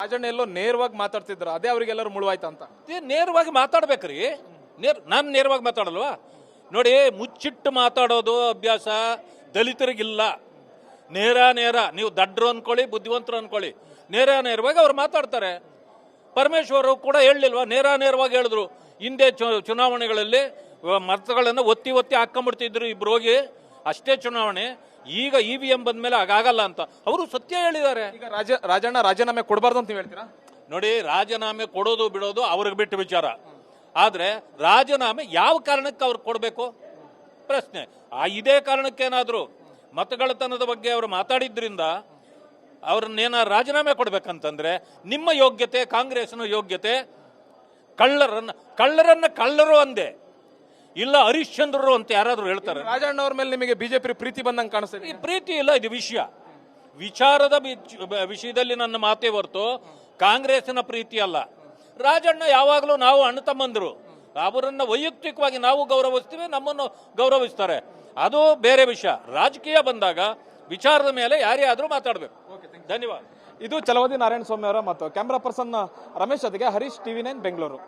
ರಾಜಣ್ಣ ಎಲ್ಲೋ ನೇರವಾಗಿ ಮಾತಾಡ್ತಿದ್ರು, ಅದೇ ಅವರಿಗೆಲ್ಲರೂ ಮುಳುವಾಯ್ತು ಅಂತ. ನೇರವಾಗಿ ಮಾತಾಡ್ಬೇಕ್ರಿ. ನಾನು ನೇರವಾಗಿ ಮಾತಾಡಲ್ವಾ? ನೋಡಿ, ಮುಚ್ಚಿಟ್ಟು ಮಾತಾಡೋದು ಅಭ್ಯಾಸ ದಲಿತರಿಗಿಲ್ಲ. ನೇರ ನೀವು ದಡ್ರು ಅನ್ಕೊಳ್ಳಿ, ಬುದ್ಧಿವಂತರು ಅನ್ಕೊಳ್ಳಿ, ನೇರವಾಗಿ ಅವ್ರು ಮಾತಾಡ್ತಾರೆ. ಪರಮೇಶ್ವರ್ ಕೂಡ ಹೇಳಲಿಲ್ವಾ? ನೇರವಾಗಿ ಹೇಳಿದ್ರು. ಹಿಂದೆ ಚುನಾವಣೆಗಳಲ್ಲಿ ಮತಗಳನ್ನು ಒತ್ತಿ ಹಾಕೊಂಡ್ಬಿಡ್ತಿದ್ರು ಇಬ್ರು ಹೋಗಿ, ಅಷ್ಟೇ ಚುನಾವಣೆ. ಈಗ EVM ಬಂದ್ಮೇಲೆ ಹಾಗಾಗಲ್ಲ ಅಂತ ಅವರು ಸತ್ಯ ಹೇಳಿದ್ದಾರೆ. ಈಗ ರಾಜಣ್ಣ ರಾಜೀನಾಮೆ ಕೊಡಬಾರ್ದು ಅಂತ ನೀವು ಹೇಳ್ತೀರಾ? ನೋಡಿ, ರಾಜೀನಾಮೆ ಕೊಡೋದು ಬಿಡೋದು ಅವ್ರಿಗೆ ಬಿಟ್ಟು ವಿಚಾರ. ಆದ್ರೆ ರಾಜೀನಾಮೆ ಯಾವ ಕಾರಣಕ್ಕೆ ಅವ್ರಿಗೆ ಕೊಡಬೇಕು ಪ್ರಶ್ನೆ. ಇದೇ ಕಾರಣಕ್ಕೇನಾದ್ರು ಮತಗಳತನದ ಬಗ್ಗೆ ಅವರು ಮಾತಾಡಿದ್ರಿಂದ ಅವ್ರನ್ನೇನ ರಾಜೀನಾಮೆ ಕೊಡ್ಬೇಕಂತಂದ್ರೆ ನಿಮ್ಮ ಯೋಗ್ಯತೆ, ಕಾಂಗ್ರೆಸ್ನ ಯೋಗ್ಯತೆ, ಕಳ್ಳರು ಅಂದೆ ಇಲ್ಲ ಹರಿಶ್ಚಂದ್ರರು ಅಂತ ಯಾರಾದ್ರೂ ಹೇಳ್ತಾರೆ. ರಾಜಣ್ಣ ಅವ್ರ ಮೇಲೆ ನಿಮಗೆ ಬಿಜೆಪಿ ಪ್ರೀತಿ ಬಂದಂಗೆ ಕಾಣಿಸ್ತದೆ. ಈ ಪ್ರೀತಿ ಇಲ್ಲ, ಇದು ವಿಚಾರದ ವಿಷಯದಲ್ಲಿ ನನ್ನ ಮಾತೇ ಹೊರತು ಕಾಂಗ್ರೆಸ್ನ ಪ್ರೀತಿ ಅಲ್ಲ. ರಾಜಣ್ಣ ಯಾವಾಗಲೂ ನಾವು ಅಣ್ಣ ತಮ್ಮಂದ್ರು, ಅವರನ್ನ ವೈಯಕ್ತಿಕವಾಗಿ ನಾವು ಗೌರವಿಸ್ತೀವಿ, ನಮ್ಮನ್ನು ಗೌರವಿಸ್ತಾರೆ, ಅದು ಬೇರೆ ವಿಷಯ. ರಾಜಕೀಯ ಬಂದಾಗ ವಿಚಾರದ ಮೇಲೆ ಯಾರೇ ಆದ್ರೂ ಮಾತಾಡಬೇಕು. ಧನ್ಯವಾದ. ಇದು ಛಲವಾದಿ ನಾರಾಯಣ ಸ್ವಾಮಿ ಅವರ ಮತ್ತು ಕ್ಯಾಮ್ರಾ ಪರ್ಸನ್ ರಮೇಶ್ ಜೊತೆಗೆ ಹರೀಶ್, TV9 ಬೆಂಗಳೂರು.